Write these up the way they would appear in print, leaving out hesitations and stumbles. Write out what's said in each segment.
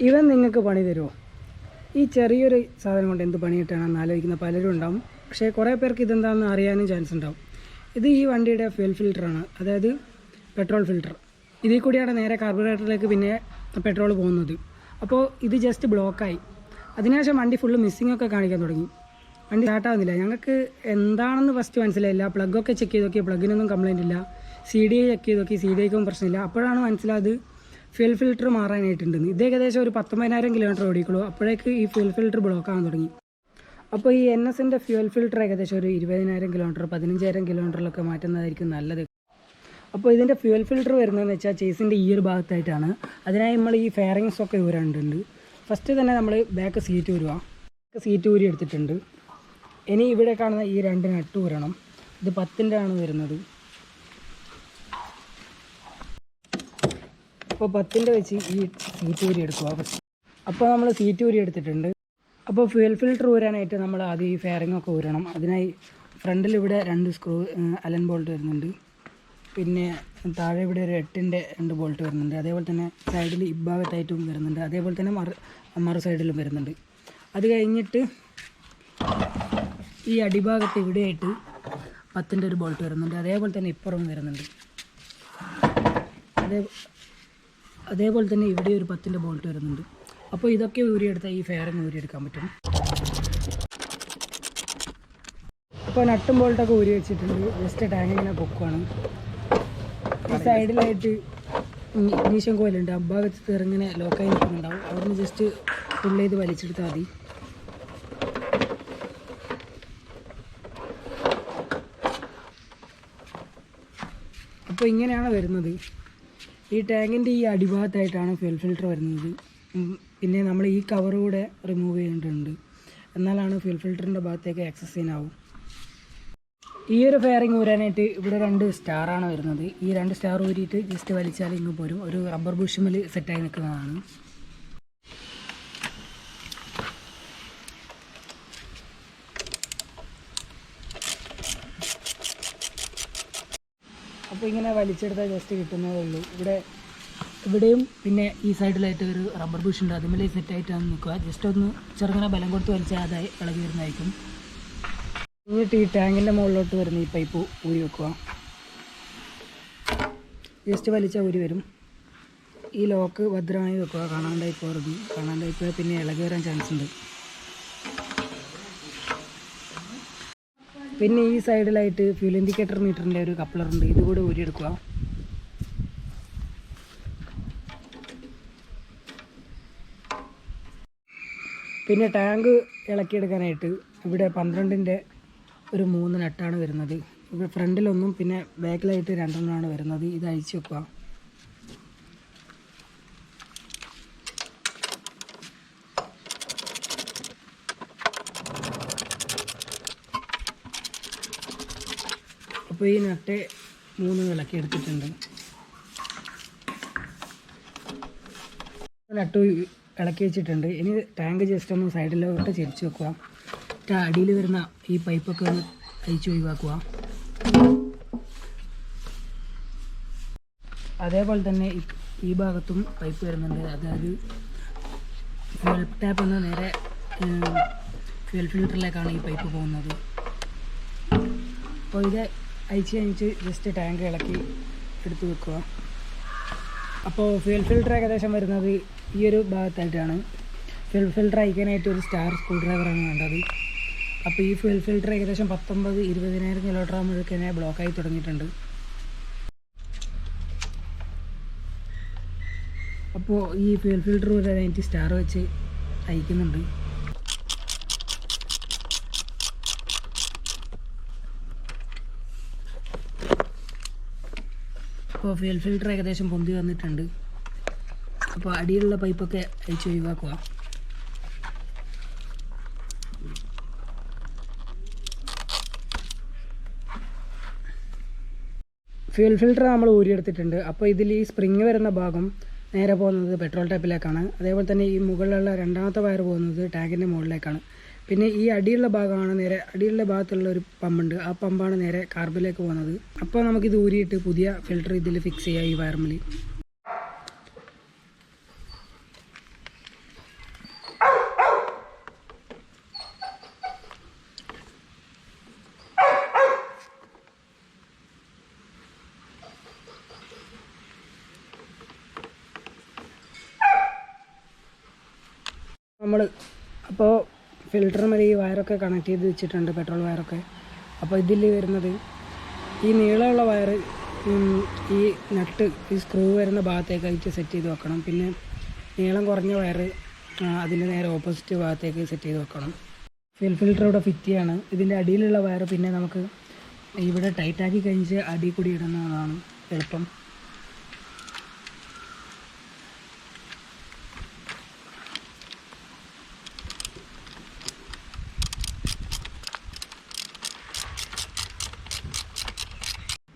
ഇവൻ നിങ്ങൾക്ക് പണി തരുമോ? ഈ ചെറിയൊരു സാധനം കൊണ്ട് എന്ത് പണിയിട്ടാണെന്ന് ആലോചിക്കുന്ന പലരും ഉണ്ടാവും. പക്ഷേ കുറേ പേർക്ക് ഇതെന്താണെന്ന് അറിയാനും ചാൻസ് ഉണ്ടാവും. ഇത് ഈ വണ്ടിയുടെ ഫ്യൂൽ ഫിൽറ്ററാണ്, അതായത് പെട്രോൾ ഫിൽറ്റർ. ഇതിൽ കൂടിയാണ് നേരെ കാർബറേറ്ററിലേക്ക് പിന്നെ പെട്രോൾ പോകുന്നത്. അപ്പോൾ ഇത് ജസ്റ്റ് ബ്ലോക്കായി. അതിനുശേഷം വണ്ടി ഫുള്ള് മിസ്സിംഗ് ഒക്കെ കാണിക്കാൻ തുടങ്ങി. വണ്ടി സ്റ്റാർട്ടാവുന്നില്ല. ഞങ്ങൾക്ക് എന്താണെന്ന് ഫസ്റ്റ് മനസ്സിലായില്ല. പ്ലഗൊക്കെ ചെക്ക് ചെയ്ത് നോക്കി, പ്ലഗിനൊന്നും കംപ്ലയിൻ്റ് ഇല്ല. CDI ചെക്ക് ചെയ്ത് നോക്കി, CDIക്കും പ്രശ്നമില്ല. അപ്പോഴാണ് മനസ്സിലായത് ഫ്യൂൽ ഫിൽറ്റർ മാറാനായിട്ടുണ്ടെന്ന്. ഇത് ഏകദേശം ഒരു 19,000 കിലോമീറ്റർ ഓടിക്കുള്ളൂ. അപ്പോഴേക്ക് ഈ ഫ്യൂൽ ഫിൽറ്റർ ബ്ലോക്ക് ആകാൻ തുടങ്ങി. അപ്പോൾ ഈ NSൻ്റെ ഫ്യൂൽ ഫിൽറ്റർ ഏകദേശം ഒരു 20,000 കിലോമീറ്റർ 15,000 കിലോമീറ്ററിലൊക്കെ മാറ്റുന്നതായിരിക്കും നല്ലത്. അപ്പോൾ ഇതിൻ്റെ ഫ്യൂൽ ഫിൽറ്റർ വരുന്നതെന്ന് വെച്ചാൽ ചേസിൻ്റെ ഈ ഒരു ഭാഗത്തായിട്ടാണ്. അതിനായി നമ്മൾ ഈ ഫെയറിങ്സൊക്കെ ഊരാണ്ടുണ്ട്. ഫസ്റ്റ് തന്നെ നമ്മൾ ബാക്ക് സീറ്റ് ഊരുക. സീറ്റ് ഊരി എടുത്തിട്ടുണ്ട്. ഇനി ഇവിടെ കാണുന്ന ഈ 2 നട്ട് ഊരണം. ഇത് 10ൻ്റെ ആണ് വരുന്നത്. അപ്പോൾ 10ൻ്റെ വെച്ച് ഈ സീറ്റ് ഊരി എടുക്കുക. അപ്പോൾ നമ്മൾ സീറ്റ് ഊരി എടുത്തിട്ടുണ്ട്. അപ്പോൾ ഫ്യൂൽ ഫിൽറ്റർ ഊരാനായിട്ട് നമ്മൾ ആദ്യം ഈ ഫെയറിങ്ങൊക്കെ ഊരണം. അതിനായി ഫ്രണ്ടിൽ ഇവിടെ 2 സ്ക്രൂ അലൻ ബോൾട്ട് വരുന്നുണ്ട്. പിന്നെ താഴെ ഇവിടെ ഒരു 8ൻ്റെ 2 ബോൾട്ട് വരുന്നുണ്ട്. അതേപോലെ തന്നെ സൈഡിൽ ഇഭാഗത്തായിട്ടും വരുന്നുണ്ട്. അതേപോലെ തന്നെ മറു സൈഡിലും വരുന്നുണ്ട്. അത് കഴിഞ്ഞിട്ട് ഈ അടിഭാഗത്ത് ഇവിടെയായിട്ട് 10ൻ്റെ ഒരു ബോൾട്ട് വരുന്നുണ്ട്. അതേപോലെ തന്നെ ഇപ്പുറവും വരുന്നുണ്ട്. അതേപോലെ തന്നെ ഇവിടെ ഒരു 10ൻ്റെ ബോൾട്ട് വരുന്നുണ്ട്. അപ്പോൾ ഇതൊക്കെ ഊരിയെടുത്താൽ ഈ ഫെയറിങ് ഊരിയെടുക്കാൻ പറ്റും. അപ്പോൾ നട്ടും ബോൾട്ടൊക്കെ ഊരി വെച്ചിട്ടുണ്ട്. ജസ്റ്റ് ടാങ്ക് ഇങ്ങനെ പൊക്കുവാണ്. ഈ സൈഡിലായിട്ട് ഇഗ്നീഷൻ കോയിലുണ്ട്. അഭാഗത്ത് ഇറങ്ങനെ ലോക്കായി നിൽക്കുന്നുണ്ടാവും. അവിടുന്ന് ജസ്റ്റ് ഫുൾ ചെയ്ത് വലിച്ചെടുത്താൽ മതി. അപ്പോൾ ഇങ്ങനെയാണ് വരുന്നത്. ഈ ടാങ്കിൻ്റെ ഈ അടിഭാഗത്തായിട്ടാണ് ഫ്യൂൽ ഫിൽറ്റർ വരുന്നത്. പിന്നെ നമ്മൾ ഈ കവർ കൂടെ റിമൂവ് ചെയ്യേണ്ടതുണ്ട്. എന്നാലാണ് ഫ്യൂൽ ഫിൽറ്ററിൻ്റെ ഭാഗത്തേക്ക് ആക്സസ് ചെയ്യാനാവും. ഈ ഒരു ഫെയറിങ് ഊരാനായിട്ട് ഇവിടെ 2 സ്റ്റാറാണ് വരുന്നത്. ഈ 2 സ്റ്റാർ ഊരിയിട്ട് ജസ്റ്റ് വലിച്ചാൽ ഇങ്ങ് പോരും. ഒരു റബ്ബർ ബുഷിമിൽ സെറ്റായി നിൽക്കുന്നതാണ്. അപ്പോൾ ഇങ്ങനെ വലിച്ചെടുത്താൽ ജസ്റ്റ് കിട്ടുന്നതേ ഉള്ളൂ. ഇവിടെയും പിന്നെ ഈ സൈഡിലായിട്ട് ഒരു റബ്ബർ ബുഷ് ഉണ്ട്. അതുമേലെ സെറ്റായിട്ടാണ് നിൽക്കുക. ജസ്റ്റ് ഒന്ന് ചെറുങ്ങനെ ബലം കൊടുത്ത് വലിച്ചാൽ അതായി ഇളകി വരുന്നതായിരിക്കും. എന്നിട്ട് ഈ ടാങ്കിൻ്റെ മുകളിലോട്ട് വരുന്ന ഈ പൈപ്പ് ഊരി വെക്കുക. ജസ്റ്റ് വലിച്ചാൽ ഊരി വരും. ഈ ലോക്ക് ഭദ്രമായി വെക്കുക. കാണാണ്ടായി പോയാൽ പിന്നെ ഇളകി വരാൻ ചാൻസ് ഉണ്ട്. പിന്നെ ഈ സൈഡിലായിട്ട് ഫ്യൂൽ ഇൻഡിക്കേറ്റർ മീറ്ററിൻ്റെ ഒരു കപ്ലറുണ്ട്. ഇതുകൂടെ ഊരിയെടുക്കുക. പിന്നെ ടാങ്ക് ഇളക്കിയെടുക്കാനായിട്ട് ഇവിടെ 12ൻ്റെ ഒരു 3 നട്ടാണ് വരുന്നത്. ഇവിടെ ഫ്രണ്ടിലൊന്നും പിന്നെ ബാക്കിലായിട്ട് 2 വരുന്നത്. ഇത് അഴിച്ച് വെക്കുക. അപ്പോൾ ഈ നട്ട് 3 ഇളക്കി എടുത്തിട്ടുണ്ട്. നട്ട് ഇളക്കി വെച്ചിട്ടുണ്ട്. ഇനി ടാങ്ക് ജസ്റ്റ് ഒന്ന് സൈഡിലോട്ട് ചെരിച്ച് വെക്കുക. അടിയിൽ വരുന്ന ഈ പൈപ്പൊക്കെ ഒന്ന് അഴിച്ച് ഒഴിവാക്കുക. അതേപോലെ തന്നെ ഈ ഭാഗത്തും പൈപ്പ് വരുന്നുണ്ട്. അതായത് ഫ്യൂൽ ടാപ്പിൽ നിന്ന് നേരെ ഫ്യൂൽ ഫിൽറ്ററിലേക്കാണ് ഈ പൈപ്പ് പോകുന്നത്. അപ്പോൾ ഇത് അഴിച്ച് ജസ്റ്റ് ടാങ്ക് ഇളക്കി എടുത്ത് വെക്കുക. അപ്പോൾ ഫ്യൂൽ ഫിൽറ്റർ ഏകദേശം വരുന്നത് ഈ ഒരു ഭാഗത്തായിട്ടാണ്. ഫ്യൂൽ ഫിൽറ്റർ അയക്കാനായിട്ട് ഒരു സ്റ്റാർ സ്ക്രൂ ഡ്രൈവറാണ് വേണ്ടത്. അപ്പോൾ ഈ ഫ്യൂൽ ഫിൽറ്റർ ഏകദേശം 19,000-20,000 കിലോമീറ്റർ ആകുമ്പോഴേക്ക് തന്നെ ബ്ലോക്കായി തുടങ്ങിയിട്ടുണ്ട്. അപ്പോൾ ഈ ഫ്യൂൽ ഫിൽറ്റർ വരാനായിട്ട് സ്റ്റാർ വെച്ച് അയക്കുന്നുണ്ട്. അപ്പോൾ ഫ്യൂൽ ഫിൽറ്റർ ഏകദേശം പൊന്തി വന്നിട്ടുണ്ട്. അപ്പോൾ അടിയിലുള്ള പൈപ്പൊക്കെ അഴിച്ച് ഒഴിവാക്കുക. ഫ്യൂൽ ഫിൽറ്റർ നമ്മൾ ഊരിയെടുത്തിട്ടുണ്ട്. അപ്പോൾ ഇതിൽ ഈ സ്പ്രിങ് വരുന്ന ഭാഗം നേരെ പോകുന്നത് പെട്രോൾ ടാപ്പിലേക്കാണ്. അതേപോലെ തന്നെ ഈ മുകളിലുള്ള 2ാമത്തെ വയർ പോകുന്നത് ടാങ്കിൻ്റെ മുകളിലേക്കാണ്. പിന്നെ ഈ അടിയുള്ള ഭാഗമാണ് നേരെ അടിയുള്ള ഭാഗത്തുള്ള ഒരു പമ്പുണ്ട്. ആ പമ്പാണ് നേരെ കാർബിലേക്ക് പോകുന്നത്. അപ്പോൾ നമുക്കിത് ഊരിയിട്ട് പുതിയ ഫിൽറ്റർ ഇതിൽ ഫിക്സ് ചെയ്യാം ഈ വയർമിൽ. നമ്മൾ അപ്പോൾ ഫിൽറ്ററും ഈ വയറൊക്കെ കണക്ട് ചെയ്ത് വെച്ചിട്ടുണ്ട്, പെട്രോൾ വയറൊക്കെ. അപ്പോൾ ഇതിൽ വരുന്നത് ഈ നീളമുള്ള വയർ ഈ നട്ട് ഈ സ്ക്രൂ വരുന്ന ഭാഗത്തേക്കായിട്ട് സെറ്റ് ചെയ്ത് വെക്കണം. പിന്നെ നീളം കുറഞ്ഞ വയർ അതിൻ്റെ നേരെ ഓപ്പോസിറ്റ് ഭാഗത്തേക്ക് സെറ്റ് ചെയ്ത് വെക്കണം. ഫ്യൂൽ ഫിൽറ്റർ ഇവിടെ ഫിറ്റ് ചെയ്യാണ്. ഇതിൻ്റെ അടിയിലുള്ള വയർ പിന്നെ നമുക്ക് ഇവിടെ ടൈറ്റാക്കി കഴിഞ്ഞ് അടിയിൽ കൂടി ഇടുന്നതാണ് എളുപ്പം.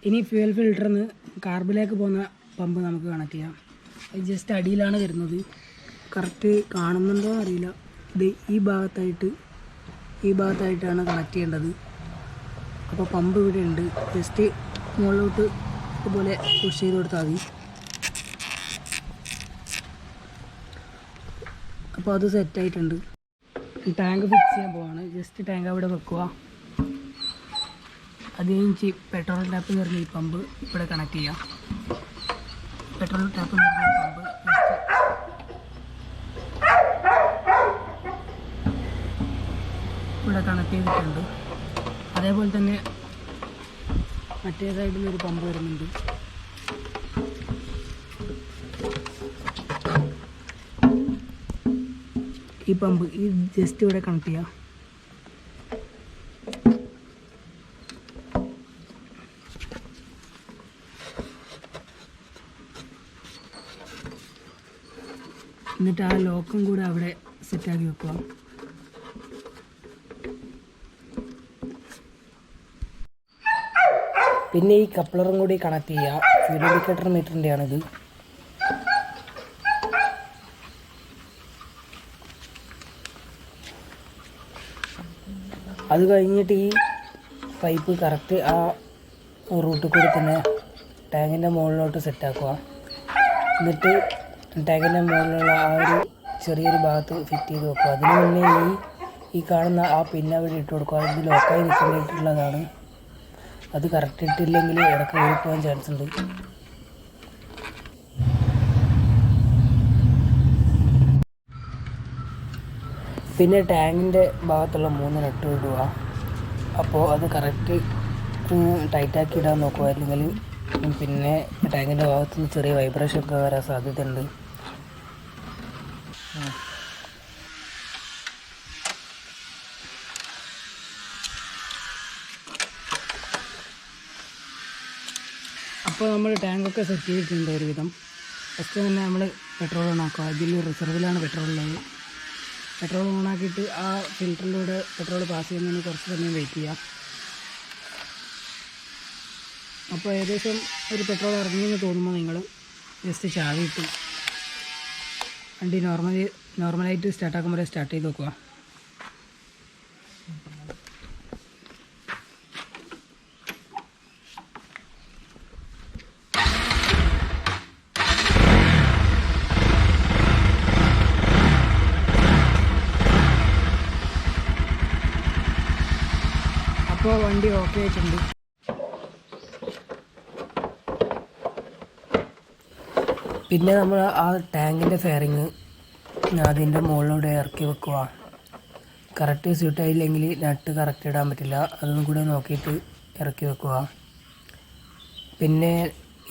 ഇനി ഫ്യൂൽ ഫിൽറ്ററിൽ നിന്ന് കാർബിലേക്ക് പോകുന്ന പമ്പ് നമുക്ക് കണക്ട് ചെയ്യാം. അത് ജസ്റ്റ് അടിയിലാണ് വരുന്നത്. കറക്റ്റ് കാണുന്നുണ്ടോ അറിയില്ല. ഇത് ഈ ഭാഗത്തായിട്ടാണ് കണക്ട് ചെയ്യേണ്ടത്. അപ്പോൾ പമ്പ് ഇവിടെ ഉണ്ട്. ജസ്റ്റ് മുകളിലോട്ട് ഇതുപോലെ പുഷ് ചെയ്ത് കൊടുത്താൽ മതി. അപ്പോൾ അത് സെറ്റായിട്ടുണ്ട്. ടാങ്ക് ഫിക്സ് ചെയ്യാൻ പോവാണ്. ജസ്റ്റ് ടാങ്ക് അവിടെ വെക്കുക. അത് കഴിഞ്ഞ് പെട്രോൾ ടാപ്പ് നിറഞ്ഞ ഈ പമ്പ് ഇവിടെ കണക്ട് ചെയ്യാം. പെട്രോൾ ടാപ്പ് നിറഞ്ഞ പമ്പ് ഇവിടെ കണക്ട് ചെയ്തിട്ടുണ്ട്. അതേപോലെ തന്നെ മറ്റേ സൈഡിൽ ഒരു പമ്പ് വരുന്നുണ്ട്. ഈ പമ്പ് ഈ ജസ്റ്റ് ഇവിടെ കണക്ട് ചെയ്യാം. എന്നിട്ട് ആ ലോക്കും കൂടെ അവിടെ സെറ്റാക്കി വെക്കുക. പിന്നെ ഈ കപ്ലറും കൂടി കണക്ട് ചെയ്യുക. ഫ്യൂൽ ഇൻഡിക്കേറ്റർ മീറ്ററിൻ്റെ ആണിത്. അത് കഴിഞ്ഞിട്ട് ഈ പൈപ്പ് കറക്റ്റ് ആ റൂട്ടിൽ കൂടി തന്നെ ടാങ്കിൻ്റെ മുകളിലോട്ട് സെറ്റാക്കുക. എന്നിട്ട് ടാങ്കിൻ്റെ മുകളിലുള്ള ആ ഒരു ചെറിയൊരു ഭാഗത്ത് ഫിറ്റ് ചെയ്ത് വെക്കുക. അതിന് മുന്നേ ഈ കാണുന്ന ആ പിന്നെ അവിടെ ഇട്ട് കൊടുക്കുക. ഇത് ലോക്കായി നിൽക്കേണ്ടിയിട്ടുള്ളതാണ്. അത് കറക്റ്റ് ഇട്ടില്ലെങ്കിൽ ഇടയ്ക്ക് ഊരിപ്പോകാൻ ചാൻസ് ഉണ്ട്. പിന്നെ ടാങ്കിൻ്റെ ഭാഗത്തുള്ള 3 നട്ട് ഇടുക. അപ്പോൾ അത് കറക്റ്റ് ടൈറ്റാക്കി ഇടാൻ നോക്കുക. അല്ലെങ്കിൽ പിന്നെ ടാങ്കിൻ്റെ ഭാഗത്തുനിന്ന് ചെറിയ വൈബ്രേഷൻ ഒക്കെ വരാൻ സാധ്യതയുണ്ട്. അപ്പോൾ നമ്മൾ ടാങ്കൊക്കെ സെറ്റ് ചെയ്തിട്ടുണ്ട് ഒരുവിധം. ഫസ്റ്റ് തന്നെ നമ്മൾ പെട്രോൾ ഓണാക്കുക. ഇതിൽ റിസർവിലാണ് പെട്രോൾ ഉള്ളത്. പെട്രോൾ ഓണാക്കിയിട്ട് ആ ഫിൽറ്ററിലൂടെ പെട്രോൾ പാസ് ചെയ്യുന്നതിന് കുറച്ച് സമയം വെയിറ്റ് ചെയ്യാം. അപ്പോൾ ഏകദേശം ഒരു പെട്രോൾ ഇറങ്ങിയെന്ന് തോന്നുമ്പോൾ നിങ്ങൾ ജസ്റ്റ് ചാവിയിട്ട് വണ്ടി നോർമലായിട്ട് സ്റ്റാർട്ടാക്കുമ്പോൾ സ്റ്റാർട്ട് ചെയ്ത് നോക്കുക. അപ്പോൾ വണ്ടി ഓക്കെ ആയിട്ടുണ്ട്. പിന്നെ നമ്മൾ ആ ടാങ്കിൻ്റെ ഫെയറിങ് അതിൻ്റെ മുകളിലൂടെ ഇറക്കി വെക്കുക. കറക്റ്റ് സ്യൂട്ടായില്ലെങ്കിൽ നട്ട് കറക്റ്റ് ഇടാൻ പറ്റില്ല. അതൊന്നും കൂടെ നോക്കിയിട്ട് ഇറക്കി വെക്കുക. പിന്നെ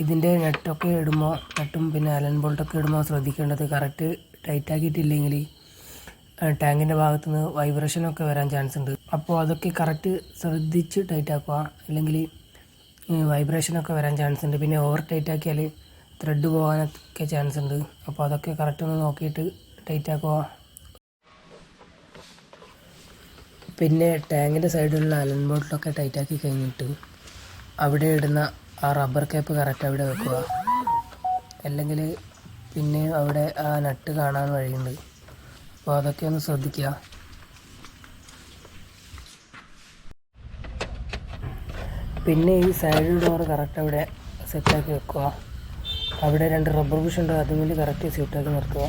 ഇതിൻ്റെ നട്ടൊക്കെ ഇടുമ്പോൾ നട്ടും പിന്നെ അലൻ ബോൾട്ടൊക്കെ ഇടുമ്പോൾ ശ്രദ്ധിക്കേണ്ടത് കറക്റ്റ് ടൈറ്റാക്കിയിട്ടില്ലെങ്കിൽ ടാങ്കിൻ്റെ ഭാഗത്തുനിന്ന് വൈബ്രേഷനൊക്കെ വരാൻ ചാൻസ് ഉണ്ട്. അപ്പോൾ അതൊക്കെ കറക്റ്റ് ശ്രദ്ധിച്ച് ടൈറ്റാക്കുക. അല്ലെങ്കിൽ വൈബ്രേഷനൊക്കെ വരാൻ ചാൻസ് ഉണ്ട്. പിന്നെ ഓവർ ടൈറ്റാക്കിയാൽ ത്രെഡ് പോകാനൊക്കെ ചാൻസ് ഉണ്ട്. അപ്പോൾ അതൊക്കെ കറക്റ്റ് ഒന്ന് നോക്കിയിട്ട് ടൈറ്റാക്കുക. പിന്നെ ടാങ്കിൻ്റെ സൈഡിലുള്ള അലൻ ബോൾട്ടൊക്കെ ടൈറ്റാക്കി കഴിഞ്ഞിട്ട് അവിടെ ഇടുന്ന ആ റബ്ബർ ക്യാപ്പ് കറക്റ്റ് അവിടെ വെക്കുക. അല്ലെങ്കിൽ പിന്നെ അവിടെ ആ നട്ട് കാണാൻ വഴിയുണ്ട്. അപ്പോൾ അതൊക്കെ ഒന്ന് ശ്രദ്ധിക്കുക. പിന്നെ ഈ സൈഡ് ഡോർ കറക്റ്റ് അവിടെ സെറ്റാക്കി വെക്കുക. അവിടെ 2 റബ്ബർ ബുഷ് ഉണ്ട്. അതും കറക്റ്റ് സെറ്റാക്കി നിർത്തുക.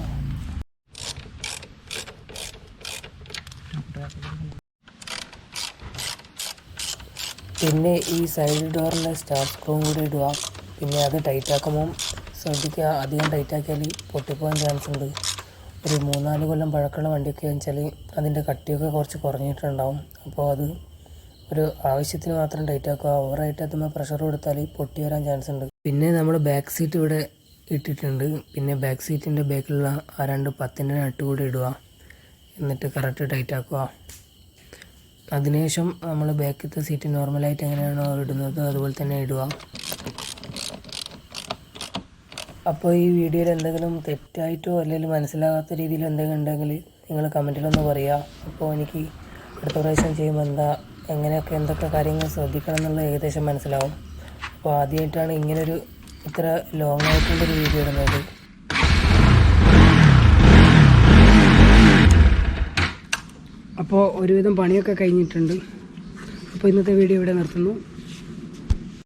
പിന്നെ ഈ സൈഡ് ഡോറിൻ്റെ സ്റ്റാർ സ്ക്രൂവും കൂടി ഇടുക. പിന്നെ അത് ടൈറ്റാക്കുമ്പം ശ്രദ്ധിക്കുക, അധികം ടൈറ്റാക്കിയാൽ പൊട്ടിപ്പോകാൻ ചാൻസ് ഉണ്ട്. ഒരു 3-4 കൊല്ലം പഴക്കമുള്ള വണ്ടിയൊക്കെ വെച്ചാൽ അതിൻ്റെ കട്ടിയൊക്കെ കുറച്ച് കുറഞ്ഞിട്ടുണ്ടാവും. അപ്പോൾ അത് ഒരു ആവശ്യത്തിന് മാത്രം ടൈറ്റ് ആക്കുക. ഓവറായിട്ട് അതുമ്പോൾ പ്രഷർ കൊടുത്താൽ പൊട്ടി വരാൻ ചാൻസ് ഉണ്ട്. പിന്നെ നമ്മൾ ബാക്ക് സീറ്റ് ഇവിടെ ഇട്ടിട്ടുണ്ട്. പിന്നെ ബാക്ക് സീറ്റിൻ്റെ ബാക്കിലുള്ള ആ 2 10-ൻ്റെ നട്ട് കൂടി ഇടുക. എന്നിട്ട് കറക്റ്റ് ടൈറ്റ് ആക്കുക. അതിനുശേഷം നമ്മൾ ബാക്കിലത്തെ സീറ്റ് നോർമലായിട്ട് എങ്ങനെയാണോ ഇടുന്നത് അതുപോലെ തന്നെ ഇടുക. അപ്പോൾ ഈ വീഡിയോയിൽ എന്തെങ്കിലും തെറ്റായിട്ടോ അല്ലെങ്കിൽ മനസ്സിലാകാത്ത രീതിയിൽ എന്തെങ്കിലും ഉണ്ടെങ്കിൽ നിങ്ങൾ കമൻറ്റിലൊന്ന് പറയുക. അപ്പോൾ എനിക്ക് അടുത്ത പ്രാവശ്യം ചെയ്യുമ്പോൾ എന്തൊക്കെ കാര്യങ്ങൾ ശ്രദ്ധിക്കണം എന്നുള്ള ഏകദേശം മനസ്സിലാവും. അപ്പോൾ ആദ്യമായിട്ടാണ് ഇങ്ങനൊരു ഇത്ര ലോങ് ആയിട്ടുള്ളൊരു വീഡിയോ ഇടുന്നത്. അപ്പോൾ ഒരുവിധം പണിയൊക്കെ കഴിഞ്ഞിട്ടുണ്ട്. അപ്പോൾ ഇന്നത്തെ വീഡിയോ ഇവിടെ നിർത്തുന്നു.